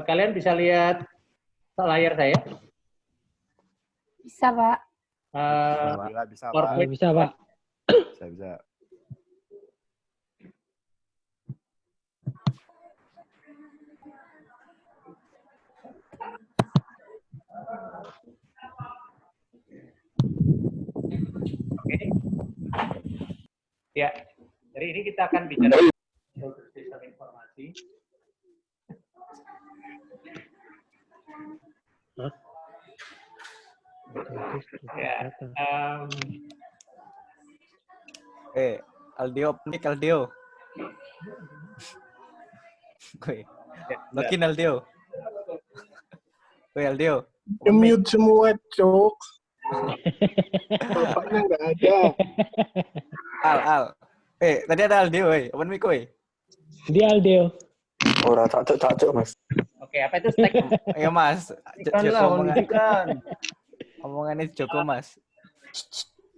Kalian bisa lihat layar saya? Bisa, Pak. Bisa, Pak. Bisa, Pak. Bisa. Oke. Ya, jadi ini kita akan bicara sistem informasi. Ya, Aldio. Login Aldio. Aldio. Mute semua, Cok. Bapaknya nggak ada. Al. Tadi ada Aldio, open mic, Dia Aldio. Ora cocok, Mas. Oke, apa itu stack? Ayo, Mas. Omongannya Joko, Mas.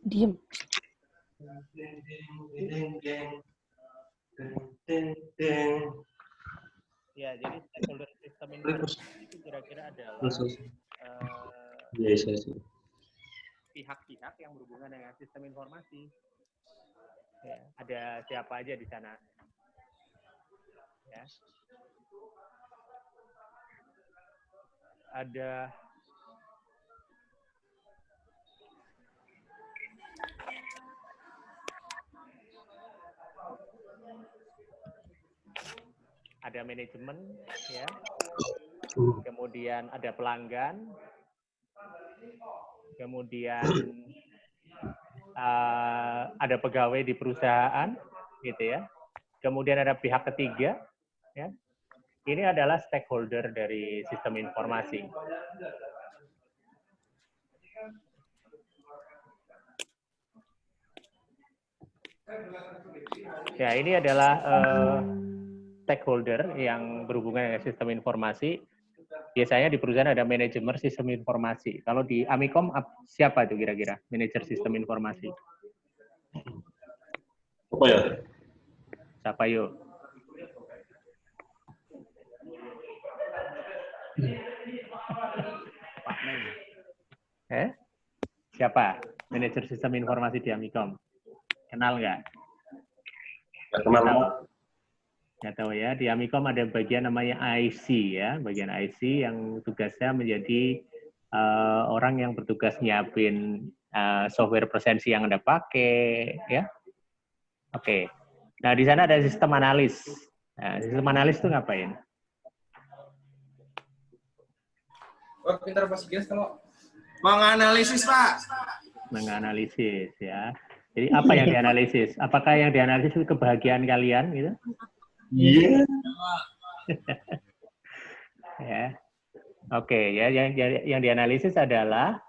Diem. Ya, jadi stakeholder sistem informasi itu kira-kira adalah pihak-pihak yang berhubungan dengan sistem informasi. Ya, ada siapa aja di sana? Ya. Ada manajemen, ya. Kemudian ada pelanggan, kemudian ada pegawai di perusahaan, gitu ya. Kemudian ada pihak ketiga, ya. Ini adalah stakeholder dari sistem informasi. Ya, ini adalah stakeholder yang berhubungan dengan sistem informasi. Biasanya di perusahaan ada manajemen sistem informasi. Kalau di Amikom, siapa itu kira-kira manajer sistem informasi? Apa ya? Siapa yuk? Siapa manajer sistem informasi di Amikom? Kenal nggak? Nggak kenal. Nggak tahu ya. Di Amikom ada bagian namanya IC ya, bagian IC yang tugasnya menjadi orang yang bertugas nyiapin software presensi yang Anda pakai, ya. Oke. Nah, di sana ada sistem analis. Nah, sistem analis itu ngapain? Oh, pintar Mas Gias kalau menganalisis, Pak. Menganalisis, ya. Jadi apa yang dianalisis? Apakah yang dianalisis itu kebahagiaan kalian, gitu? Iya. Ya. Oke, ya yang dianalisis adalah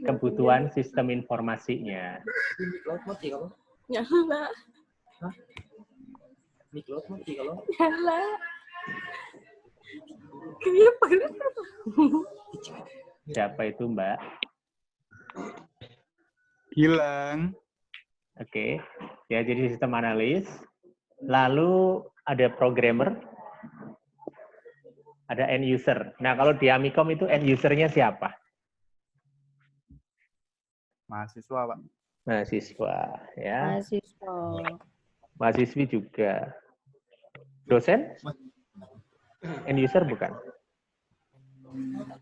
kebutuhan sistem informasinya. Nyala. Nyala. Siapa itu, Mbak? Hilang. Oke. Ya, jadi sistem analis. Lalu ada programmer, ada end user. Nah, kalau di Amikom itu end usernya siapa? Mahasiswa, Pak. Mahasiswa, ya. Mahasiswa. Mahasiswi juga. Dosen? End user bukan?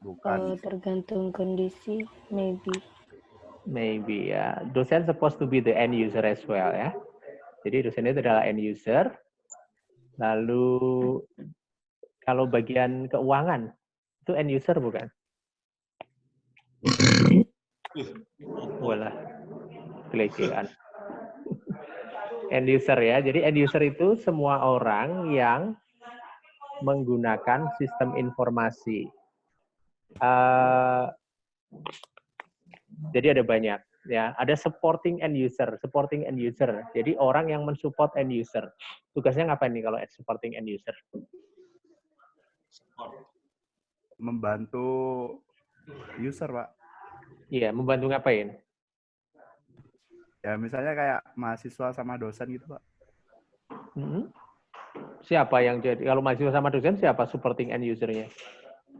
Bukan. Tergantung kondisi, maybe. Maybe ya. Dosen supposed to be the end user as well ya. Jadi dosen itu adalah end user. Lalu kalau bagian keuangan itu end user bukan? Walah, pelecehan. End user ya. Jadi end user itu semua orang yang menggunakan sistem informasi. Jadi ada banyak ya. Ada supporting end user. Jadi orang yang mensupport end user. Tugasnya ngapain nih kalau supporting end user? Membantu user, Pak. Iya, membantu ngapain? Ya misalnya kayak mahasiswa sama dosen gitu, Pak. Siapa yang jadi? Kalau mahasiswa sama dosen siapa supporting end usernya?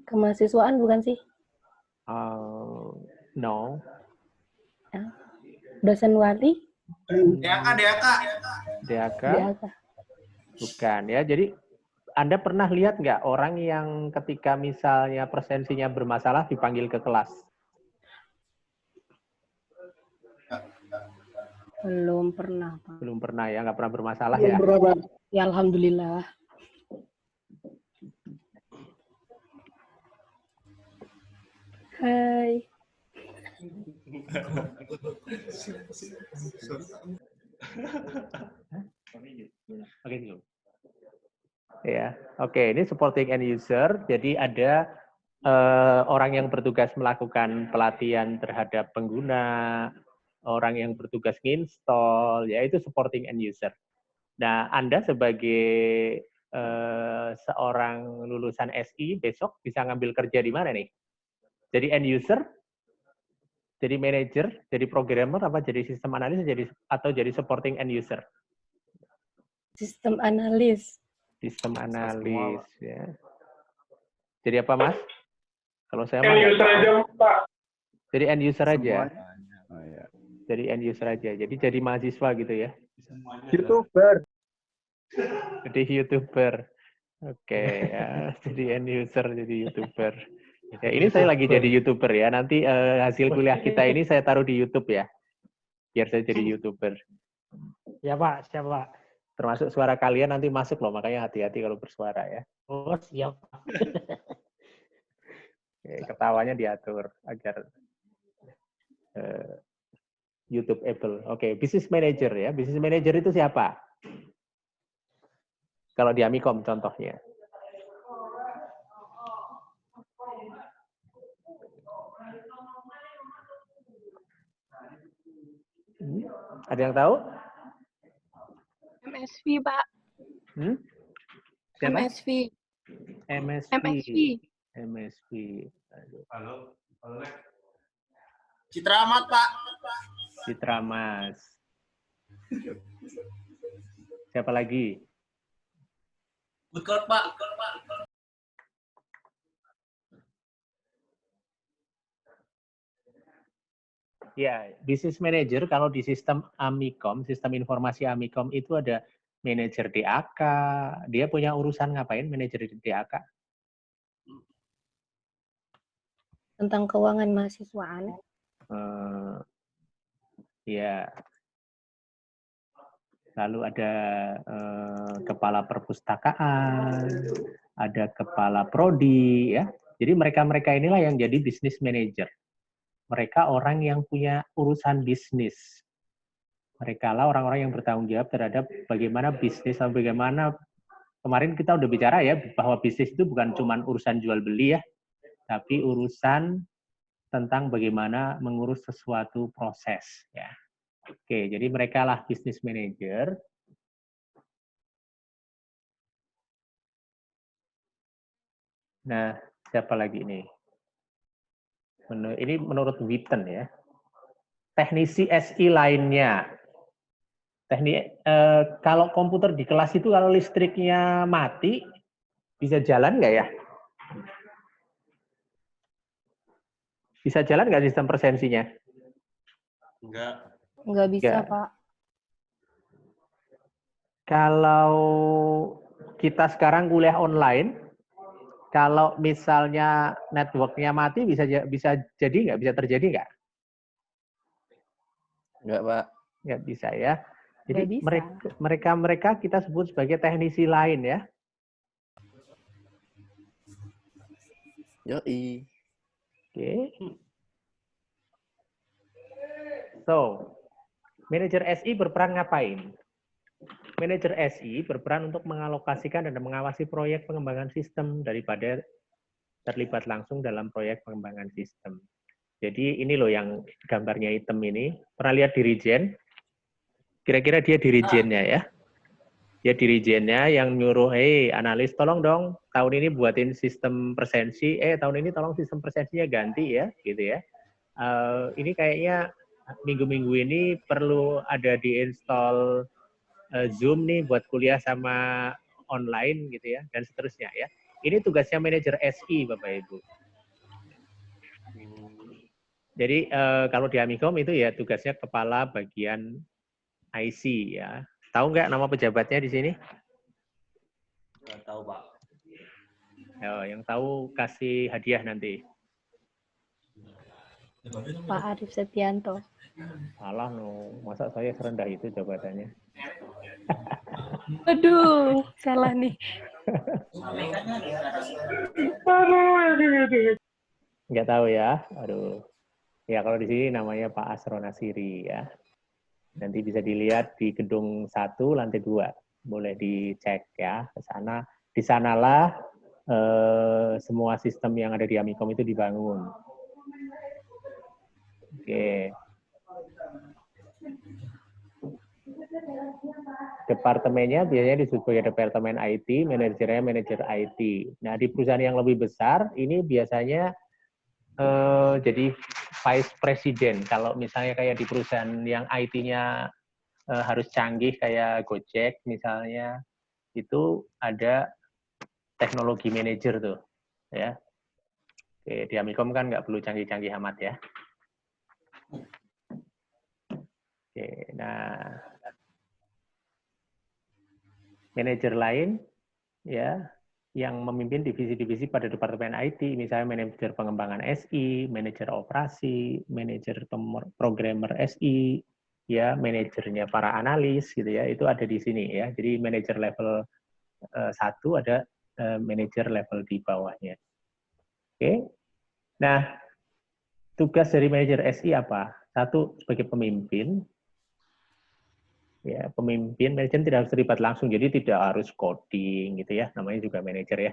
Kemahasiswaan bukan sih? No. Dosen wali? DAK? Bukan ya. Jadi Anda pernah lihat nggak orang yang ketika misalnya presensinya bermasalah dipanggil ke kelas? Belum pernah, Pak. Belum pernah ya, nggak pernah bermasalah Belum ya? pernah, Pak. Ya, alhamdulillah. Hai. Ya, oke. Ini supporting end user. Jadi ada orang yang bertugas melakukan pelatihan terhadap pengguna, orang yang bertugas nginstall, yaitu supporting end user. Nah, Anda sebagai seorang lulusan SI besok bisa ngambil kerja di mana nih? Jadi end user, jadi manager, jadi programmer, apa jadi sistem analis, atau jadi supporting end user? Sistem analis. Sistem analis, ya. Jadi apa, Mas? Kalau saya End user aja, Pak. Jadi end user aja. Oh, iya. Jadi end user aja. Jadi mahasiswa gitu ya. YouTuber. Jadi YouTuber. Oke, ya. Jadi end user, jadi YouTuber. Ya, ini saya lagi jadi YouTuber ya. Nanti hasil kuliah kita ini saya taruh di YouTube ya. Biar saya jadi YouTuber. Ya Pak, siap Pak. Termasuk suara kalian nanti masuk loh, makanya hati-hati kalau bersuara ya. Oh siap. Ketawanya diatur agar YouTube-able. Oke, business manager ya. Business manager itu siapa? Kalau di Amikom contohnya. Ada yang tahu? MSV, Pak. Siapa? MSV. MSV. Halo. Citramat, Pak. Citramas. Siapa lagi? Good Pak. Ya, business manager kalau di sistem Amikom, sistem informasi Amikom itu ada manajer DAK. Dia punya urusan ngapain manajer DAK? Tentang keuangan mahasiswaan. Ya. Lalu ada kepala perpustakaan, ada kepala prodi, ya. Jadi mereka-mereka inilah yang jadi business manager. Mereka orang yang punya urusan bisnis. Mereka lah orang-orang yang bertanggung jawab terhadap bagaimana bisnis, atau bagaimana kemarin kita udah bicara ya bahwa bisnis itu bukan cuma urusan jual beli ya, tapi urusan tentang bagaimana mengurus sesuatu proses ya. Oke, jadi mereka lah business manager. Nah, siapa lagi ini? Ini menurut Witten ya. Teknisi SI lainnya. Kalau komputer di kelas itu kalau listriknya mati, bisa jalan nggak ya? Bisa jalan nggak sistem presensinya? Nggak bisa, Nggak. Pak. Kalau kita sekarang kuliah online, kalau misalnya networknya mati, bisa jadi nggak? Bisa terjadi nggak? Enggak, Pak. Nggak bisa ya. Jadi Nggak bisa. mereka kita sebut sebagai teknisi lain ya. Yoi. Oke. So, manajer SI berperan ngapain? Manajer SI berperan untuk mengalokasikan dan mengawasi proyek pengembangan sistem daripada terlibat langsung dalam proyek pengembangan sistem. Jadi ini loh yang gambarnya hitam ini. Pernah lihat dirijen? Kira-kira dia dirijennya ya. Dia dirijennya yang nyuruh, hey analis tolong dong tahun ini buatin sistem presensi, tahun ini tolong sistem presensinya ganti ya, gitu ya. Ini kayaknya minggu-minggu ini perlu ada diinstal Zoom nih buat kuliah sama online gitu ya, dan seterusnya ya. Ini tugasnya manajer SI Bapak Ibu. Jadi kalau di Amikom itu ya tugasnya kepala bagian IC ya. Tahu nggak nama pejabatnya di sini? Nggak tahu, Pak. Yang tahu kasih hadiah nanti. Pak Arif Setianto. Salah no, masa saya serendah itu jabatannya? Aduh, salah nih. Nggak tahu ya, aduh. Ya kalau di sini namanya Pak Asro Nasiri ya. Nanti bisa dilihat di gedung 1 lantai 2. Boleh dicek ya ke sana. Di sanalah semua sistem yang ada di Amikom itu dibangun. Oke. Departemennya biasanya disebut sebagai departemen IT, manajernya manajer IT. Nah di perusahaan yang lebih besar ini biasanya jadi vice president. Kalau misalnya kayak di perusahaan yang IT-nya harus canggih kayak Gojek misalnya, itu ada teknologi manager tuh, ya. Oke, di Amikom kan nggak perlu canggih-canggih amat ya. Oke, nah manajer lain ya yang memimpin divisi-divisi pada departemen IT, misalnya manajer pengembangan SI, manajer operasi, manajer programmer SI, ya manajernya para analis gitu ya, itu ada di sini ya. Jadi manajer level 1 ada manajer level di bawahnya. Oke. Nah, tugas dari manajer SI apa? Satu, sebagai pemimpin. Ya, pemimpin manajer tidak harus terlibat langsung, jadi tidak harus coding gitu ya, namanya juga manajer ya.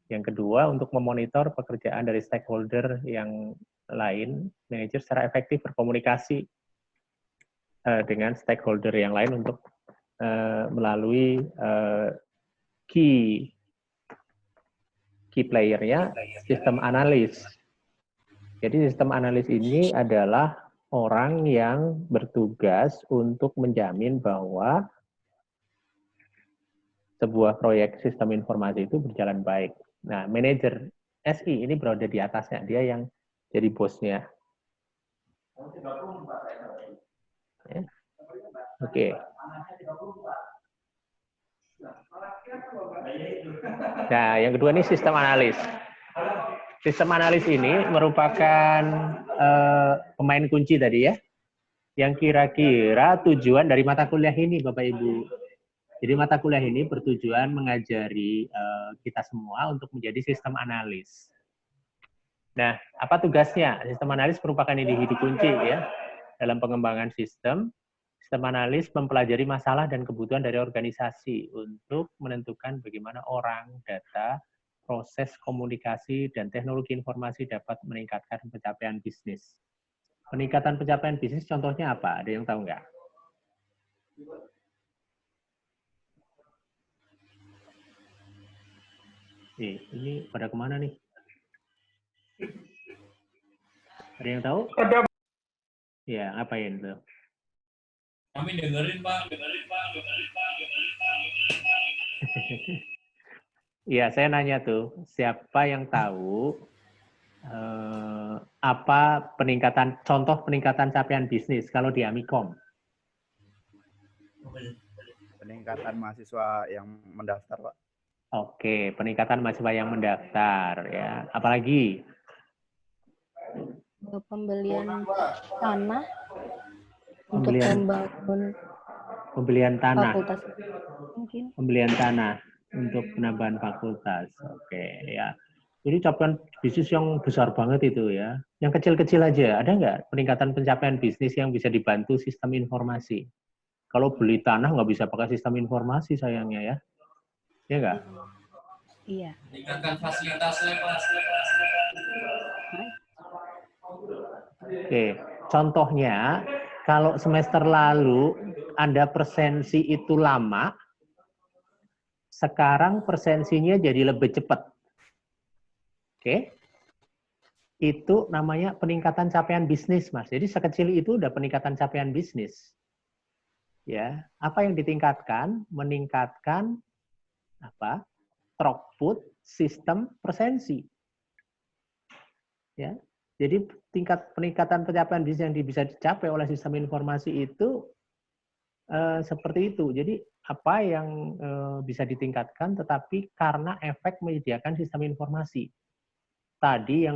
Yang kedua, untuk memonitor pekerjaan dari stakeholder yang lain, manajer secara efektif berkomunikasi dengan stakeholder yang lain untuk melalui key player-nya sistem analis. Jadi sistem analis ini adalah orang yang bertugas untuk menjamin bahwa sebuah proyek sistem informasi itu berjalan baik. Nah, manajer SI ini berada di atasnya, dia yang jadi bosnya. Ya. Oke. Nah, yang kedua ini sistem analis. Sistem analis ini merupakan pemain kunci tadi ya, yang kira-kira tujuan dari mata kuliah ini, Bapak Ibu. Jadi mata kuliah ini bertujuan mengajari kita semua untuk menjadi sistem analis. Nah, apa tugasnya? Sistem analis merupakan individu kunci ya dalam pengembangan sistem. Sistem analis mempelajari masalah dan kebutuhan dari organisasi untuk menentukan bagaimana orang, data, proses komunikasi, dan teknologi informasi dapat meningkatkan pencapaian bisnis. Peningkatan pencapaian bisnis contohnya apa? Ada yang tahu nggak? Ini pada kemana nih? Ada yang tahu? Ada. Ya, ngapain tuh? Kami dengerin, Pak. Iya, saya nanya tuh, siapa yang tahu apa contoh peningkatan capaian bisnis kalau di Amikom? Peningkatan mahasiswa yang mendaftar, Pak. Oke, peningkatan mahasiswa yang mendaftar ya. Apalagi? Pembelian tanah untuk Pembelian- membangun Pembelian tanah. fakultas mungkin. Pembelian tanah untuk penambahan fakultas. Oke, ya. Jadi capaian bisnis yang besar banget itu ya. Yang kecil-kecil aja, ada nggak peningkatan pencapaian bisnis yang bisa dibantu sistem informasi? Kalau beli tanah nggak bisa pakai sistem informasi sayangnya ya. Ya nggak? Iya. Meningkatkan fasilitasnya, Pak. Oke, contohnya kalau semester lalu Anda presensi itu lama, sekarang presensinya jadi lebih cepat. Oke. Itu namanya peningkatan capaian bisnis, Mas. Jadi sekecil itu udah peningkatan capaian bisnis. Ya, apa yang ditingkatkan? Meningkatkan apa? Throughput sistem presensi. Ya. Jadi tingkat peningkatan pencapaian bisnis yang bisa dicapai oleh sistem informasi itu seperti itu. Jadi apa yang bisa ditingkatkan tetapi karena efek menyediakan sistem informasi. Tadi yang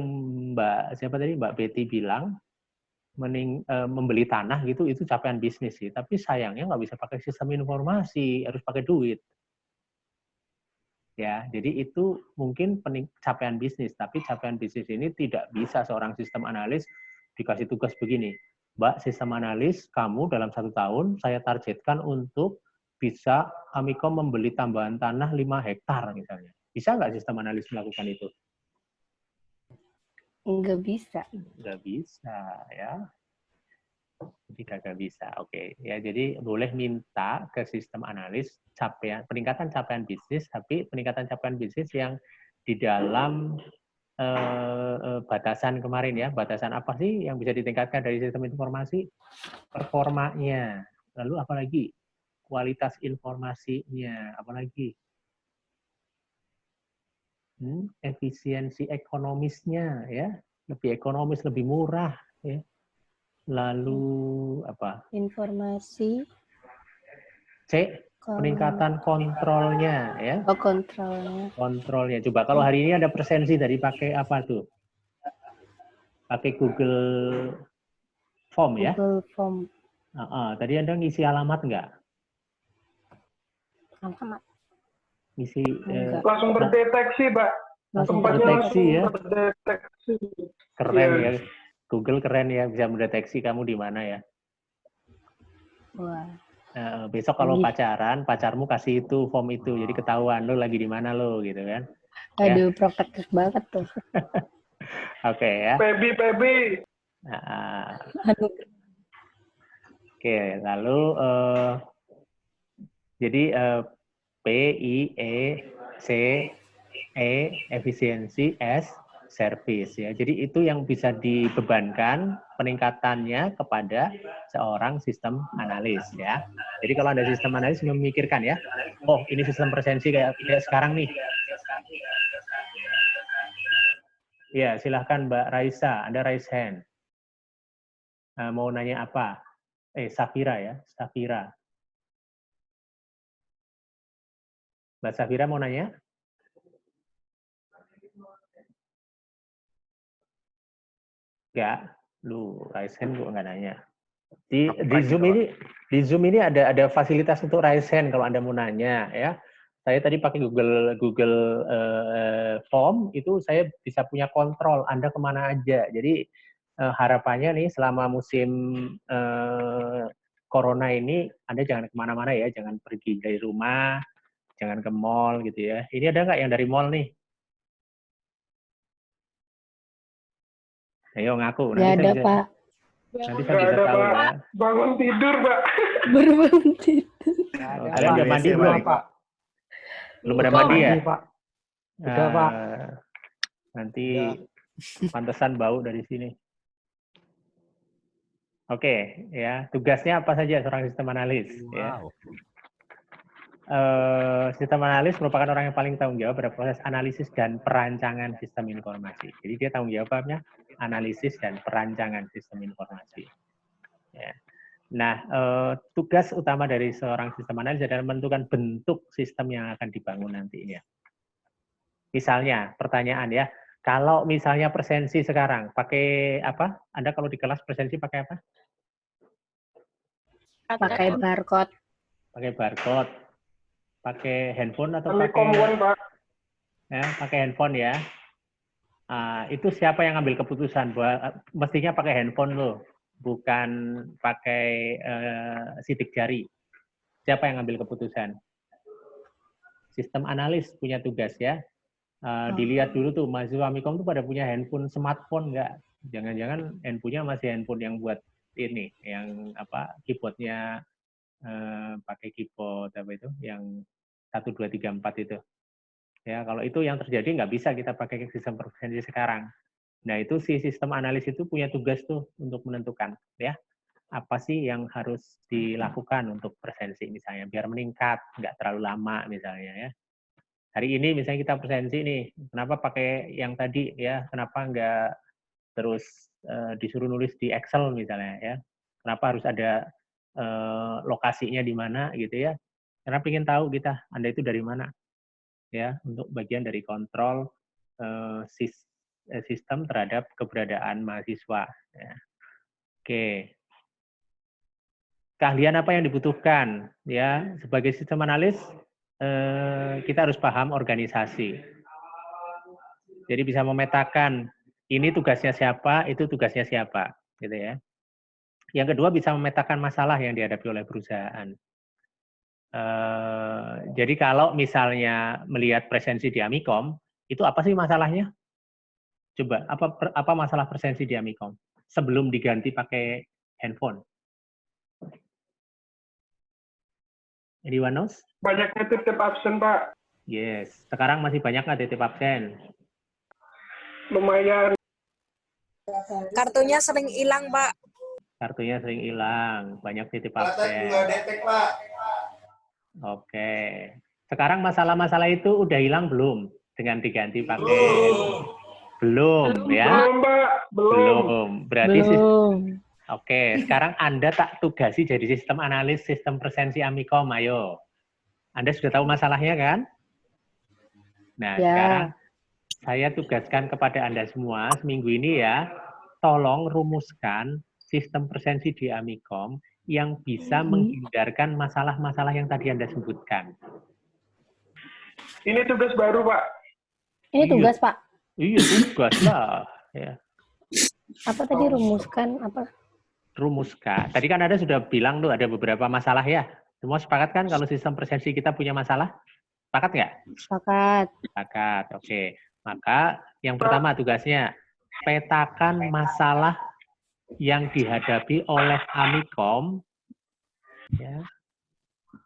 Mbak Betty bilang membeli tanah gitu itu capaian bisnis sih, tapi sayangnya nggak bisa pakai sistem informasi, harus pakai duit. Ya, jadi itu mungkin capaian bisnis, tapi capaian bisnis ini tidak bisa seorang sistem analis dikasih tugas begini, Mbak sistem analis, kamu dalam 1 tahun saya targetkan untuk bisa Amikom membeli tambahan tanah 5 hektar misalnya. Bisa nggak sistem analis melakukan itu? Nggak bisa. Nggak bisa, ya. Jadi kagak bisa. Oke, ya jadi boleh minta ke sistem analis peningkatan capaian bisnis, tapi peningkatan capaian bisnis yang di dalam batasan kemarin ya. Batasan apa sih yang bisa ditingkatkan dari sistem informasi? Performanya. Lalu apalagi? Kualitas informasinya. Apalagi? Efisiensi ekonomisnya ya. Lebih ekonomis, lebih murah ya. Lalu apa? Informasi. C. Peningkatan kontrolnya ya. Oh, kontrolnya. Kontrolnya. Coba kalau hari ini ada presensi dari pakai apa tuh? Pakai Google Form ya? Google Form. Tadi Anda ngisi alamat nggak? Alamat. Ngisi Langsung terdeteksi, Pak. Langsung Tempatnya terdeteksi ya. terdeteksi. Keren Iya. ya. Google keren ya, bisa mendeteksi kamu di mana ya. Wah. Besok kalau pacarmu kasih itu form itu, jadi ketahuan lo lagi di mana lo gitu kan. Aduh, protektif banget tuh. Oke ya. Pebi. Aduh. Oke, lalu jadi P, I, E, C, E, efisiensi, S, service ya. Jadi itu yang bisa dibebankan peningkatannya kepada seorang sistem analis ya. Jadi kalau ada sistem analis memikirkan ya, oh ini sistem presensi kayak sekarang nih. Ya, silahkan Mbak Raisa, Anda raise hand. Mau nanya apa? Safira ya, Safira. Mbak Safira mau nanya? Enggak, lu raise hand kok nggak nanya. Di Zoom ini ada fasilitas untuk raise hand kalau Anda mau nanya ya. Saya tadi pakai Google Form itu saya bisa punya kontrol Anda kemana aja. Jadi harapannya nih selama musim Corona ini Anda jangan kemana-mana ya, jangan pergi dari rumah, jangan ke mall gitu ya. Ini ada nggak yang dari mall nih? Ayo ngaku. Nggak ada, Pak. Nanti saya bisa tahu ya. Bangun tidur, Pak. Baru bangun tidur. Kalian udah mandi belum, Pak? Belum pada mandi ya? Pak. Udah, Pak. Nanti pantesan bau dari sini. Oke, ya. Tugasnya apa saja seorang sistem analis? Ya. sistem analis merupakan orang yang paling tanggung jawab pada proses analisis dan perancangan sistem informasi. Jadi dia tanggung jawabnya analisis dan perancangan sistem informasi. Ya. Nah, tugas utama dari seorang sistem analis adalah menentukan bentuk sistem yang akan dibangun nantinya. Misalnya, pertanyaan ya, kalau misalnya presensi sekarang pakai apa? Anda kalau di kelas presensi pakai apa? Pakai barcode. Pakai barcode. Pakai handphone atau Kami pakai komponen, Pak. ya, pakai handphone ya. Itu siapa yang ngambil keputusan? Mestinya pakai handphone loh, bukan pakai sidik jari. Siapa yang ngambil keputusan? Sistem analis punya tugas ya. Dilihat dulu tuh mahasiswa Mikom tuh pada punya handphone smartphone nggak? Jangan-jangan handphonenya masih handphone yang buat ini, yang apa keyboardnya pakai keyboard apa itu, yang 1, 2, 3, 4 itu. Ya, kalau itu yang terjadi nggak bisa kita pakai sistem presensi sekarang. Nah, itu si sistem analis itu punya tugas tuh untuk menentukan ya apa sih yang harus dilakukan untuk presensi misalnya biar meningkat, nggak terlalu lama misalnya ya. Hari ini misalnya kita presensi nih, kenapa pakai yang tadi ya? Kenapa nggak terus disuruh nulis di Excel misalnya ya? Kenapa harus ada lokasinya di mana gitu ya? Karena ingin tahu kita Anda itu dari mana ya untuk bagian dari kontrol sistem terhadap keberadaan mahasiswa. Ya. Oke, keahlian apa yang dibutuhkan ya sebagai sistem analis? Kita harus paham organisasi. Jadi bisa memetakan ini tugasnya siapa, itu tugasnya siapa, gitu ya. Yang kedua bisa memetakan masalah yang dihadapi oleh perusahaan. Jadi kalau misalnya melihat presensi di Amikom, itu apa sih masalahnya? Coba, apa masalah presensi di Amikom? Sebelum diganti pakai handphone. Anyone knows? Banyaknya titip absen, Pak. Yes. Sekarang masih banyak nggak titip absen? Lumayan. Kartunya sering hilang, Pak. Kartunya sering hilang, banyak titip Data absen. juga detek, Pak. Oke. Sekarang masalah-masalah itu udah hilang belum? Dengan diganti pakai belum ya? Belum, Pak. Belum. Berarti Belum. Oke, sekarang Anda tak tugasi jadi sistem analis sistem presensi Amikom, ayo. Anda sudah tahu masalahnya kan? Nah, Ya. sekarang saya tugaskan kepada Anda semua seminggu ini ya, tolong rumuskan sistem presensi di Amikom yang bisa menghindarkan masalah-masalah yang tadi Anda sebutkan. Ini tugas baru, Pak. Ini tugas, Pak. Iya, tugas lah. Ya. Apa tadi rumuskan? Apa? Rumuskan. Tadi kan Anda sudah bilang tuh ada beberapa masalah ya. Semua sepakat kan kalau sistem presensi kita punya masalah? Sepakat nggak? Sepakat. Sepakat, oke. Maka yang pertama tugasnya, petakan masalah yang dihadapi oleh Amikom ya,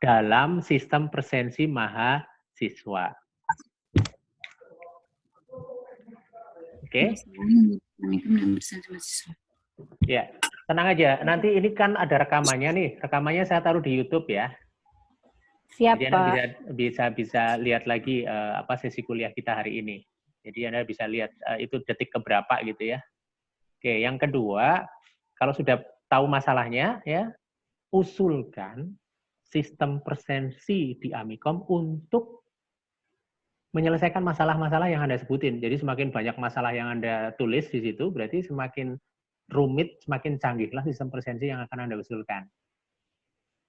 dalam sistem presensi mahasiswa. Oke? Ya, tenang aja. Nanti ini kan ada rekamannya nih. Rekamannya saya taruh di YouTube ya. Siap, Jadi Anda Pak. bisa lihat lagi apa sesi kuliah kita hari ini. Jadi Anda bisa lihat itu detik keberapa gitu ya. Oke, yang kedua, kalau sudah tahu masalahnya ya, usulkan sistem presensi di Amikom untuk menyelesaikan masalah-masalah yang Anda sebutin. Jadi semakin banyak masalah yang Anda tulis di situ, berarti semakin rumit, semakin canggihlah sistem presensi yang akan Anda usulkan.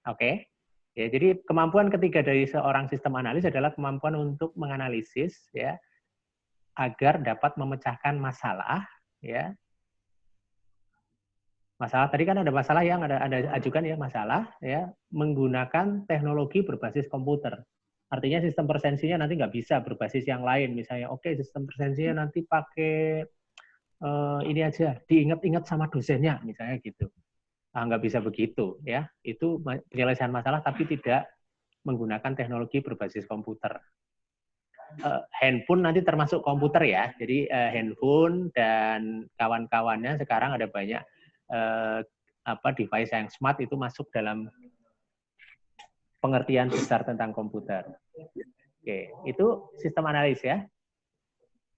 Oke? Ya, jadi kemampuan ketiga dari seorang sistem analis adalah kemampuan untuk menganalisis ya agar dapat memecahkan masalah ya. Masalah tadi kan ada masalah yang ada ajukan ya masalah ya menggunakan teknologi berbasis komputer. Artinya sistem presensinya nanti nggak bisa berbasis yang lain. Misalnya oke, sistem presensinya nanti pakai ini aja, diingat-ingat sama dosennya misalnya gitu. Nggak bisa begitu ya. Itu penyelesaian masalah tapi tidak menggunakan teknologi berbasis komputer. Handphone nanti termasuk komputer ya. Jadi handphone dan kawan-kawannya sekarang ada banyak device yang smart itu masuk dalam pengertian besar tentang komputer. Oke, itu sistem analis ya.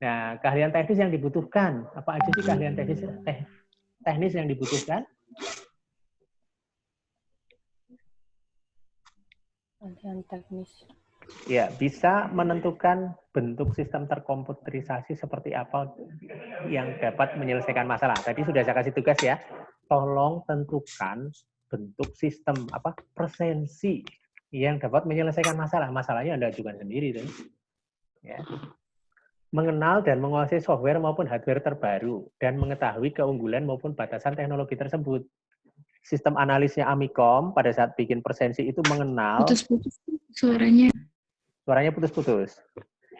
Nah, keahlian teknis yang dibutuhkan, apa aja sih keahlian teknis yang dibutuhkan? Keahlian teknis. Ya, bisa menentukan bentuk sistem terkomputerisasi seperti apa yang dapat menyelesaikan masalah. Tadi sudah saya kasih tugas ya. Tolong tentukan bentuk sistem presensi yang dapat menyelesaikan masalah. Masalahnya Anda ajukan sendiri tuh. Ya. Mengenal dan menguasai software maupun hardware terbaru dan mengetahui keunggulan maupun batasan teknologi tersebut. Sistem analisnya Amikom pada saat bikin presensi itu mengenal. Putus-putus suaranya. Suaranya putus-putus.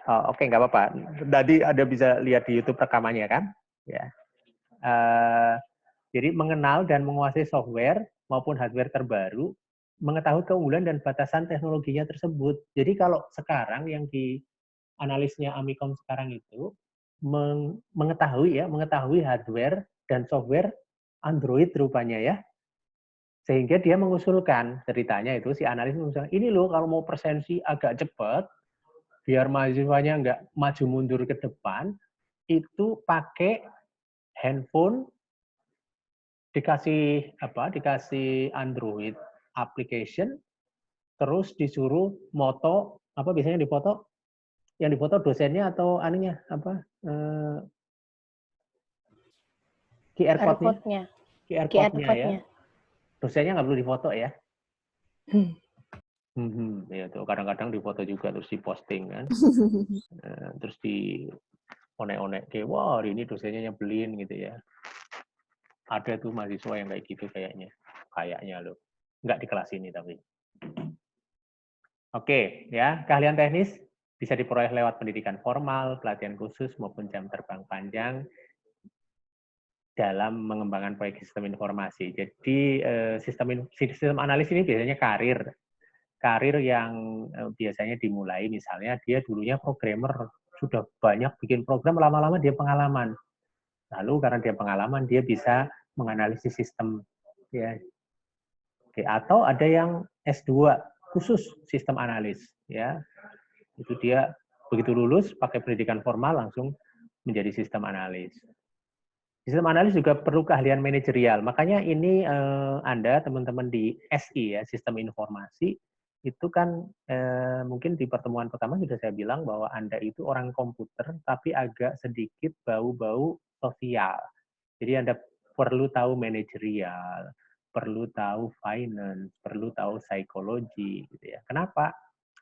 Oh, oke, nggak apa-apa. Tadi ada bisa lihat di YouTube rekamannya kan? Ya. Jadi mengenal dan menguasai software maupun hardware terbaru, mengetahui keunggulan dan batasan teknologinya tersebut. Jadi kalau sekarang yang di analisnya Amikom sekarang itu mengetahui hardware dan software Android rupanya ya. Sehingga dia mengusulkan, ceritanya itu si analis mengusulkan, ini loh kalau mau presensi agak cepat, biar mahasiswanya nggak maju mundur ke depan, itu pakai handphone, dikasih Android application, terus disuruh moto, biasanya difoto, yang difoto dosennya atau anunya, QR code-nya. QR code-nya ya. Dosennya nggak perlu difoto ya. Ya tuh kadang-kadang difoto juga terus diposting kan. Terus di onek-onek kayak wah hari ini dosennya nyebelin gitu ya. Ada tuh mahasiswa yang kayak gitu kayaknya loh. Nggak di kelas ini tapi. Oke ya, keahlian teknis bisa diperoleh lewat pendidikan formal, pelatihan khusus maupun jam terbang panjang dalam mengembangkan proyek sistem informasi. Jadi sistem analis ini biasanya karir yang biasanya dimulai misalnya dia dulunya programmer, sudah banyak bikin program, lama-lama dia pengalaman. Lalu karena dia pengalaman dia bisa menganalisis sistem ya. Oke, atau ada yang S2 khusus sistem analis ya. Itu dia begitu lulus pakai pendidikan formal langsung menjadi sistem analis. Sistem analis juga perlu keahlian manajerial. Makanya ini Anda, teman-teman di SI ya, sistem informasi, itu kan mungkin di pertemuan pertama sudah saya bilang bahwa Anda itu orang komputer, tapi agak sedikit bau-bau sosial. Jadi Anda perlu tahu manajerial, perlu tahu finance, perlu tahu psikologi. Gitu ya. Kenapa?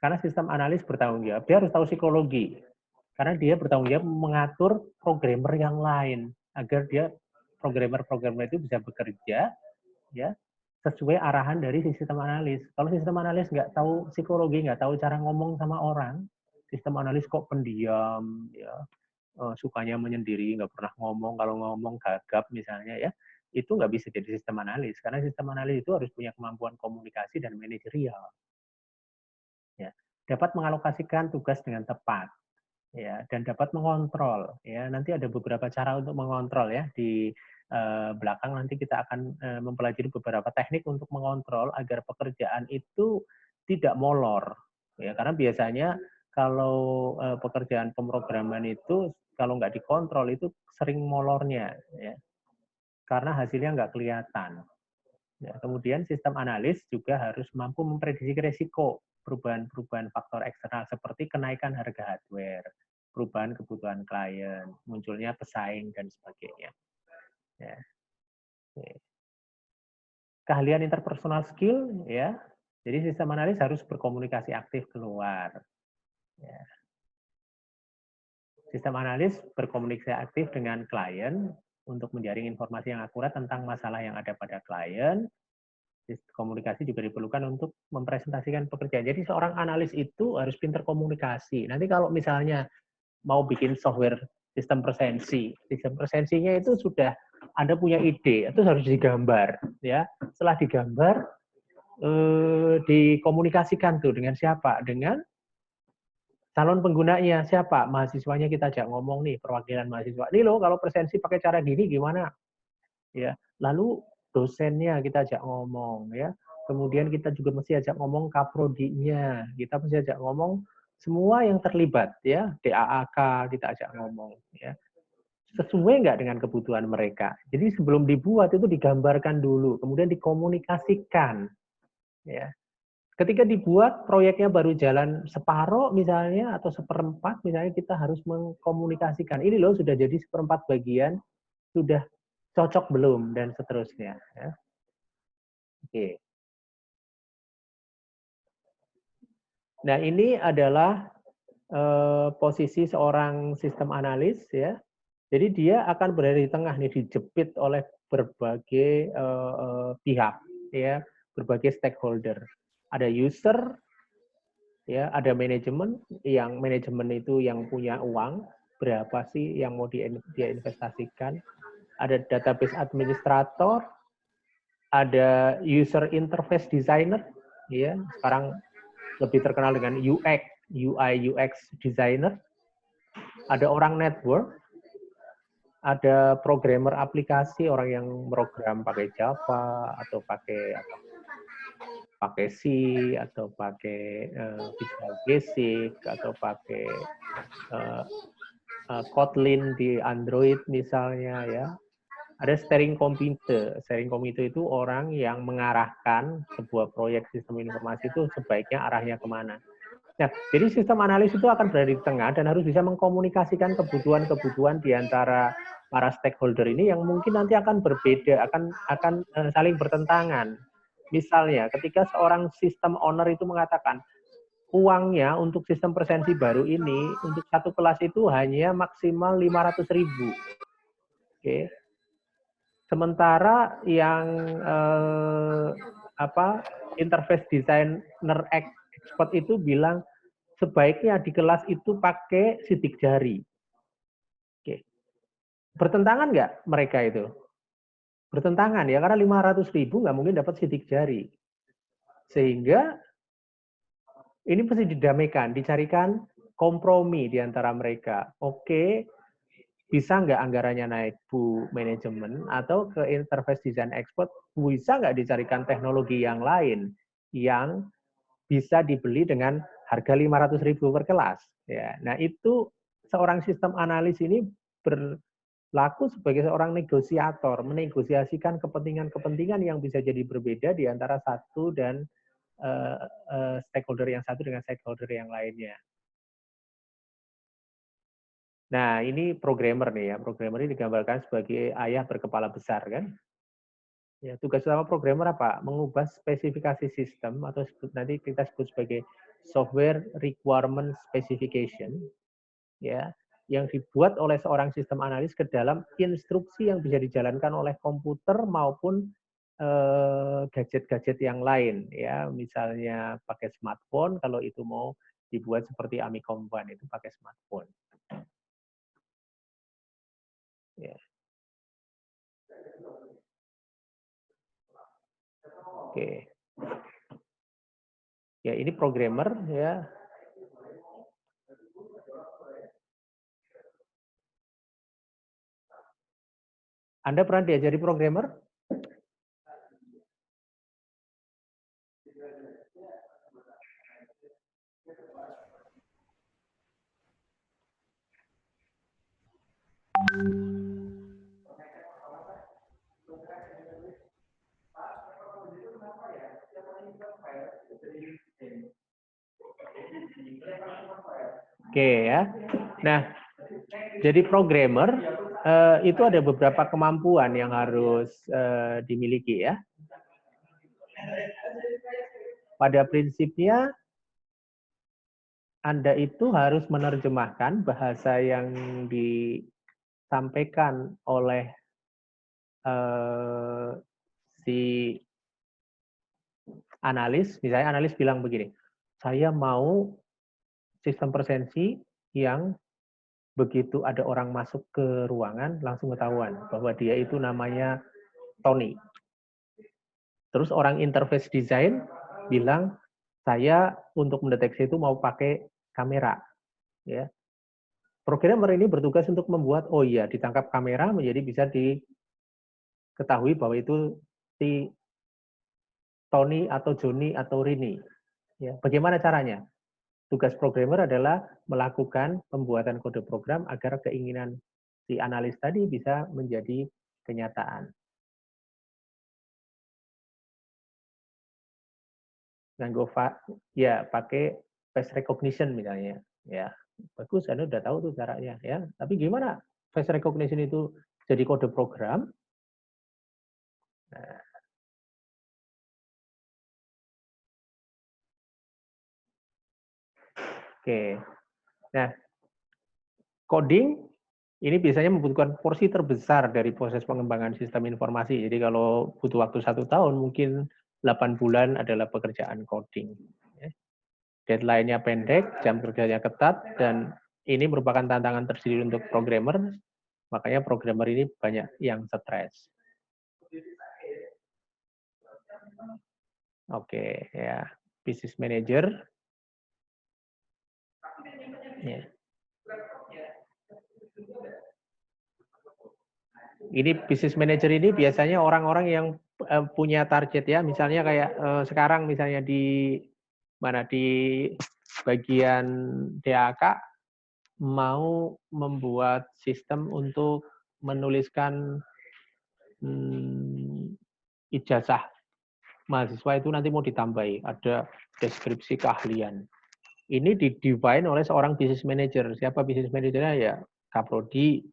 Karena sistem analis bertanggung jawab, dia harus tahu psikologi. Karena dia bertanggung jawab mengatur programmer yang lain agar dia programmer itu bisa bekerja ya sesuai arahan dari sistem analis. Kalau sistem analis nggak tahu psikologi, nggak tahu cara ngomong sama orang, sistem analis kok pendiam, ya sukanya menyendiri, nggak pernah ngomong, kalau ngomong gagap misalnya ya, itu nggak bisa jadi sistem analis. Karena sistem analis itu harus punya kemampuan komunikasi dan manajerial. Ya, dapat mengalokasikan tugas dengan tepat. Ya, dan dapat mengontrol ya. Nanti ada beberapa cara untuk mengontrol ya di belakang nanti kita akan mempelajari beberapa teknik untuk mengontrol agar pekerjaan itu tidak molor ya, karena biasanya kalau pekerjaan pemrograman itu kalau nggak dikontrol itu sering molornya ya, karena hasilnya nggak kelihatan ya. Kemudian sistem analis juga harus mampu memprediksi risiko perubahan faktor eksternal seperti kenaikan harga hardware, perubahan kebutuhan klien, munculnya pesaing dan sebagainya. Ya. Keahlian interpersonal skill ya. Jadi sistem analis harus berkomunikasi aktif keluar. Ya. Sistem analis berkomunikasi aktif dengan klien untuk menjaring informasi yang akurat tentang masalah yang ada pada klien. Komunikasi juga diperlukan untuk mempresentasikan pekerjaan. Jadi seorang analis itu harus pintar komunikasi. Nanti kalau misalnya mau bikin software sistem presensinya itu sudah Anda punya ide, itu harus digambar, ya. Setelah digambar, dikomunikasikan tuh dengan siapa? Dengan calon penggunanya siapa? Mahasiswanya kita ajak ngomong nih, perwakilan mahasiswa. Ini loh kalau presensi pakai cara gini gimana? Ya. Lalu dosennya kita ajak ngomong ya. kemudian kita juga mesti ajak ngomong kaprodinya, kita mesti ajak ngomong semua yang terlibat, ya, DAAK kita ajak ngomong, ya, sesuai nggak dengan kebutuhan mereka. Jadi sebelum dibuat itu digambarkan dulu, kemudian dikomunikasikan, ya. Ketika dibuat proyeknya baru jalan separuh misalnya atau seperempat misalnya, kita harus mengkomunikasikan ini loh sudah jadi seperempat bagian, sudah cocok belum, dan seterusnya, ya. Oke. Nah, ini adalah posisi seorang sistem analis, ya. Jadi dia akan berada di tengah nih, dijepit oleh berbagai pihak, ya, berbagai stakeholder. Ada user, ya, ada manajemen, yang manajemen itu yang punya uang, berapa sih yang mau dia investasikan. Ada database administrator, ada user interface designer, ya, sekarang lebih terkenal dengan UX, UI UX designer. Ada orang network, ada programmer aplikasi, orang yang program pakai Java atau pakai C atau pakai Visual Basic atau pakai Kotlin di Android misalnya, ya. Ada steering committee. Steering committee itu orang yang mengarahkan sebuah proyek sistem informasi itu sebaiknya arahnya kemana. Nah, jadi sistem analis itu akan berada di tengah dan harus bisa mengkomunikasikan kebutuhan-kebutuhan di antara para stakeholder ini yang mungkin nanti akan berbeda, akan saling bertentangan. Misalnya, ketika seorang sistem owner itu mengatakan uangnya untuk sistem presensi baru ini untuk satu kelas itu hanya maksimal 500.000. Oke. Sementara yang interface designer expert itu bilang sebaiknya di kelas itu pakai sidik jari. Oke. Bertentangan nggak mereka itu? Bertentangan ya, karena 500.000 nggak mungkin dapat sidik jari. Sehingga ini mesti didamaikan, dicarikan kompromi di antara mereka. Oke, bisa nggak anggarannya naik, Bu manajemen, atau ke interface design expert, bisa nggak dicarikan teknologi yang lain yang bisa dibeli dengan harga 500.000 per kelas. Ya, nah itu seorang sistem analis ini berlaku sebagai seorang negosiator, menegosiasikan kepentingan-kepentingan yang bisa jadi berbeda di antara satu dan stakeholder yang satu dengan stakeholder yang lainnya. Nah, ini programmer nih ya. Programmer ini digambarkan sebagai ayah berkepala besar kan. Ya, tugas utama programmer apa? Mengubah spesifikasi sistem atau nanti kita sebut sebagai software requirement specification, ya, yang dibuat oleh seorang sistem analis ke dalam instruksi yang bisa dijalankan oleh komputer maupun gadget-gadget yang lain, ya, misalnya pakai smartphone. Kalau itu mau dibuat seperti Amicom One itu pakai smartphone. Ya. Oke. Ya, ini programmer ya. Anda pernah diajari programmer? Oke ya. Nah, jadi programmer itu ada beberapa kemampuan yang harus dimiliki ya. Pada prinsipnya Anda itu harus menerjemahkan bahasa yang disampaikan oleh si analis. Misalnya analis bilang begini, saya mau sistem presensi yang begitu ada orang masuk ke ruangan langsung ketahuan bahwa dia itu namanya Tony. Terus orang interface design bilang, saya untuk mendeteksi itu mau pakai kamera. Ya. Programmer ini bertugas untuk membuat, oh iya, ditangkap kamera menjadi bisa diketahui bahwa itu si Tony atau Joni atau Rini. Ya, bagaimana caranya? Tugas programmer adalah melakukan pembuatan kode program agar keinginan si analis tadi bisa menjadi kenyataan. Ya, pakai face recognition misalnya. Ya, bagus, Anda udah tahu tuh caranya. Ya, tapi gimana face recognition itu jadi kode program? Nah, oke. Nah, coding ini biasanya membutuhkan porsi terbesar dari proses pengembangan sistem informasi. Jadi kalau butuh waktu 1 tahun, mungkin 8 bulan adalah pekerjaan coding. Deadline-nya pendek, jam kerjanya ketat, dan ini merupakan tantangan tersendiri untuk programmer. Makanya programmer ini banyak yang stres. Oke, ya. Business manager. Ya. Ini business manager ini biasanya orang-orang yang punya target ya, misalnya kayak sekarang misalnya di bagian DAK mau membuat sistem untuk menuliskan ijazah mahasiswa itu nanti mau ditambahi, ada deskripsi keahlian. Ini di-define oleh seorang business manager. Siapa business manajernya? Ya, Kaprodi,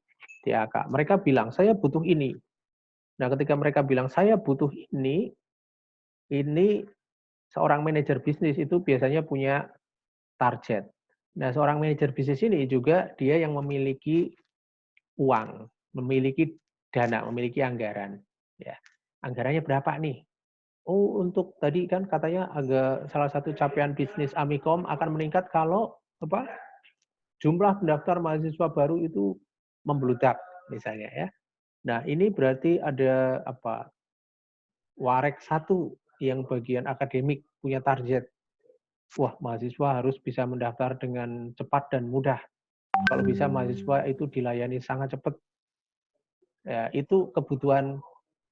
DAK. Mereka bilang, saya butuh ini. Nah, ketika mereka bilang, saya butuh ini seorang manajer bisnis itu biasanya punya target. Nah, seorang manajer bisnis ini juga dia yang memiliki uang, memiliki dana, memiliki anggaran. Ya, anggarannya berapa nih? Oh, untuk tadi kan katanya salah satu capaian bisnis Amikom akan meningkat kalau jumlah pendaftar mahasiswa baru itu membludak misalnya ya. Nah, ini berarti ada Warek 1 yang bagian akademik punya target. Wah, mahasiswa harus bisa mendaftar dengan cepat dan mudah. Kalau bisa mahasiswa itu dilayani sangat cepat. Ya, itu kebutuhan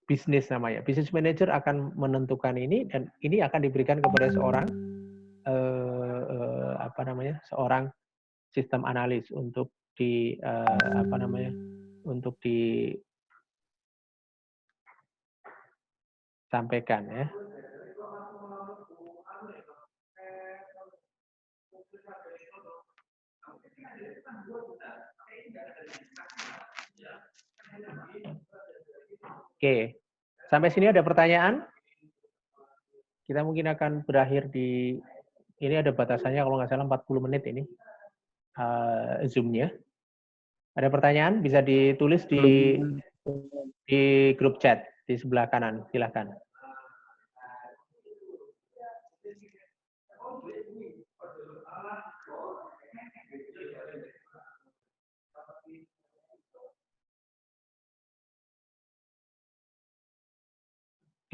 bisnis namanya. Business manager akan menentukan ini dan ini akan diberikan kepada seorang seorang sistem analis untuk untuk disampaikan ya. Oke, sampai sini ada pertanyaan? Kita mungkin akan berakhir di, ini ada batasannya kalau nggak salah 40 menit ini, Zoom-nya. Ada pertanyaan? Bisa ditulis di grup chat di sebelah kanan, silahkan.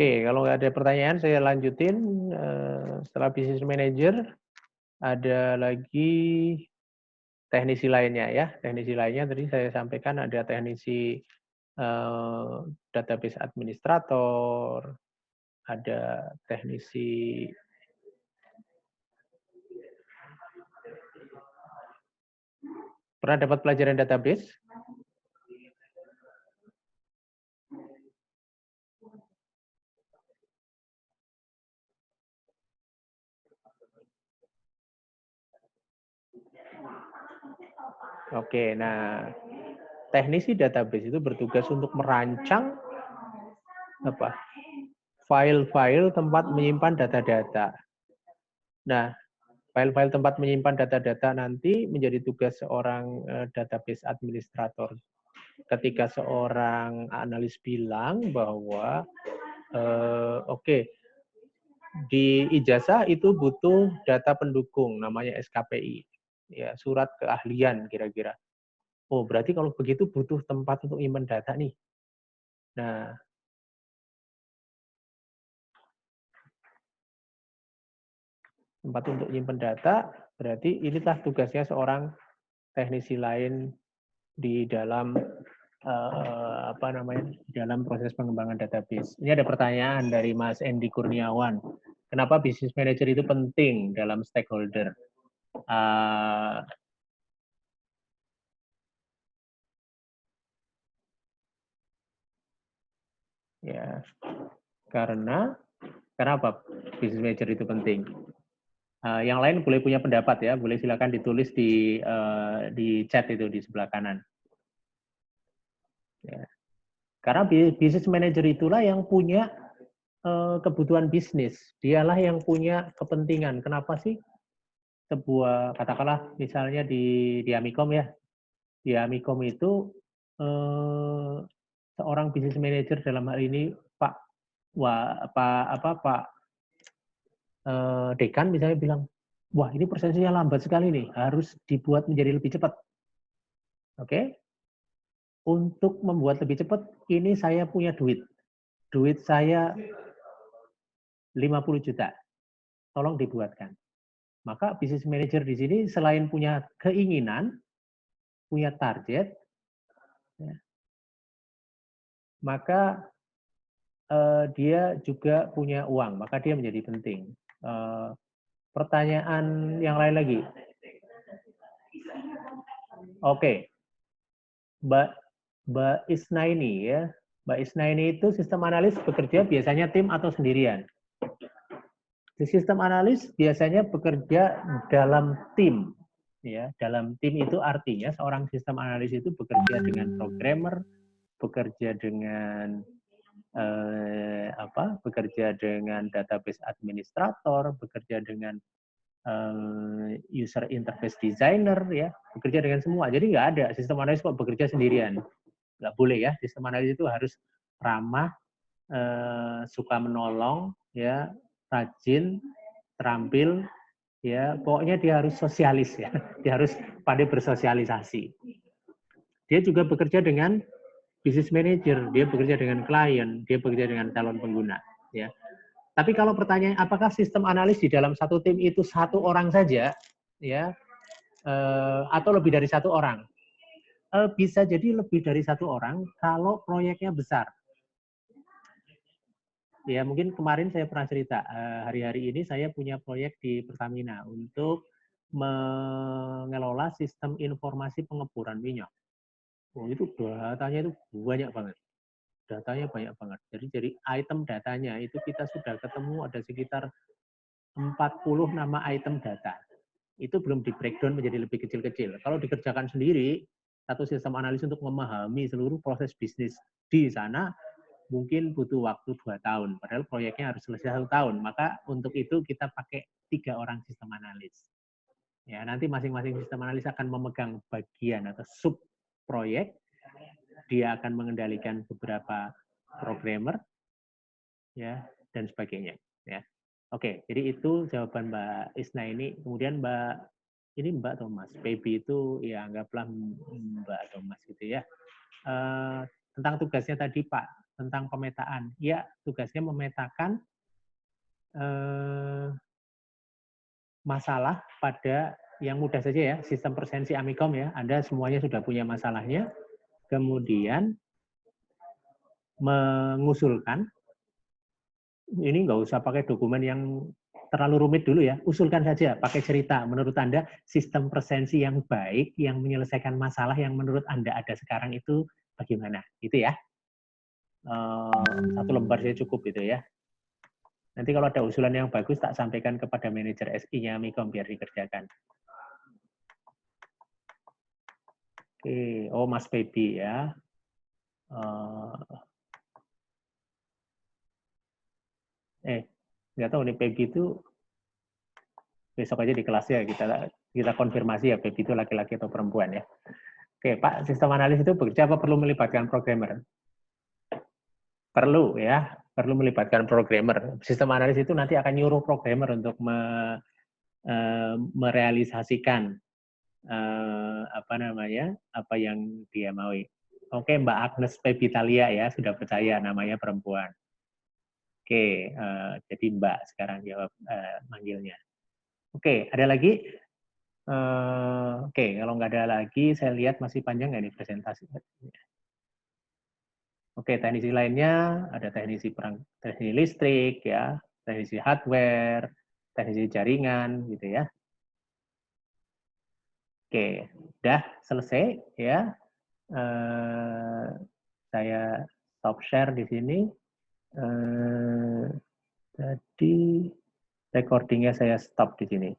Oke, kalau nggak ada pertanyaan, saya lanjutin. Setelah business manager, ada lagi teknisi lainnya ya. Teknisi lainnya tadi saya sampaikan ada teknisi database administrator, ada teknisi pernah dapat pelajaran database? Oke, nah teknisi database itu bertugas untuk merancang file-file tempat menyimpan data-data. Nah, file-file tempat menyimpan data-data nanti menjadi tugas seorang database administrator. Ketika seorang analis bilang bahwa di ijazah itu butuh data pendukung namanya SKPI. Ya, surat keahlian kira-kira. Oh, berarti kalau begitu butuh tempat untuk nyimpan data nih. Nah, tempat untuk nyimpan data, berarti inilah tugasnya seorang teknisi lain di dalam apa namanya dalam proses pengembangan database. Ini ada pertanyaan dari Mas Endi Kurniawan. Kenapa business manager itu penting dalam stakeholder? Ya, karena kenapa business manager itu penting? Yang lain boleh punya pendapat ya, boleh silakan ditulis di chat itu di sebelah kanan. Ya. Karena business manager itulah yang punya kebutuhan bisnis, dialah yang punya kepentingan. Kenapa sih sebuah, katakanlah misalnya di Amikom ya, di Amikom itu seorang business manager dalam hal ini Pak Dekan misalnya bilang, wah ini prosesnya lambat sekali nih, harus dibuat menjadi lebih cepat. Oke? Untuk membuat lebih cepat, ini saya punya duit. Duit saya 50 juta. Tolong dibuatkan. Maka business manager di sini selain punya keinginan, punya target, ya, maka dia juga punya uang. Maka dia menjadi penting. Pertanyaan yang lain lagi. Oke. Mbak Isnaini ya. Mbak Isnaini itu sistem analis bekerja biasanya tim atau sendirian? Di sistem analis biasanya bekerja dalam tim. Ya, dalam tim itu artinya seorang sistem analis itu bekerja dengan programmer, bekerja dengan bekerja dengan database administrator, bekerja dengan user interface designer, ya, bekerja dengan semua. Jadi nggak ada sistem analis kok bekerja sendirian. Nggak boleh ya. Sistem analis itu harus ramah, suka menolong, ya, rajin, terampil, ya, pokoknya dia harus sosialis ya. Dia harus pandai bersosialisasi. Dia juga bekerja dengan business manager, dia bekerja dengan klien, dia bekerja dengan calon pengguna, ya. Tapi kalau pertanyaan apakah sistem analis di dalam satu tim itu satu orang saja, ya, atau lebih dari satu orang? Bisa jadi lebih dari satu orang kalau proyeknya besar. Ya, mungkin kemarin saya pernah cerita, hari-hari ini saya punya proyek di Pertamina untuk mengelola sistem informasi pengeboran minyak. Oh, itu datanya itu banyak banget. Datanya banyak banget. Jadi dari item datanya itu kita sudah ketemu ada sekitar 40 nama item data. Itu belum di breakdown menjadi lebih kecil-kecil. Kalau dikerjakan sendiri, satu sistem analis untuk memahami seluruh proses bisnis di sana mungkin butuh waktu 2 tahun. Padahal proyeknya harus selesai 1 tahun. Maka untuk itu kita pakai 3 orang sistem analis. Ya, nanti masing-masing sistem analis akan memegang bagian atau sub proyek. Dia akan mengendalikan beberapa programmer, ya, dan sebagainya. Ya, oke. Jadi itu jawaban Mbak Isna ini. Kemudian Mbak Thomas, PB itu ya anggaplah Mbak Thomas gitu ya. Tentang tugasnya tadi Pak, tentang pemetaan. Ya, tugasnya memetakan masalah pada yang mudah saja ya, sistem presensi Amikom ya. Anda semuanya sudah punya masalahnya. Kemudian mengusulkan, ini nggak usah pakai dokumen yang terlalu rumit dulu ya, usulkan saja, pakai cerita. Menurut Anda, sistem presensi yang baik, yang menyelesaikan masalah yang menurut Anda ada sekarang itu bagaimana? Itu ya. 1 lembar saya cukup itu ya. Nanti kalau ada usulan yang bagus, tak sampaikan kepada manajer SI-nya Amikom biar dikerjakan. Oke, oh Mas Baby ya. Nggak tahu nih Peggy itu besok aja di kelas ya kita konfirmasi ya Peggy itu laki-laki atau perempuan ya. Oke Pak, sistem analis itu bekerja apa perlu melibatkan programmer? Perlu ya, perlu melibatkan programmer. Sistem analis itu nanti akan nyuruh programmer untuk merealisasikan apa yang dia mau. Oke Mbak Agnes Pebitalia ya, sudah percaya namanya perempuan. Oke, jadi Mbak sekarang jawab manggilnya. Oke, ada lagi? Oke, kalau nggak ada lagi, saya lihat masih panjang nggak nih presentasi? Oke, teknisi lainnya ada teknisi teknisi listrik ya, teknisi hardware, teknisi jaringan gitu ya. Oke, udah selesai ya. Saya stop share di sini. Jadi recordingnya saya stop di sini.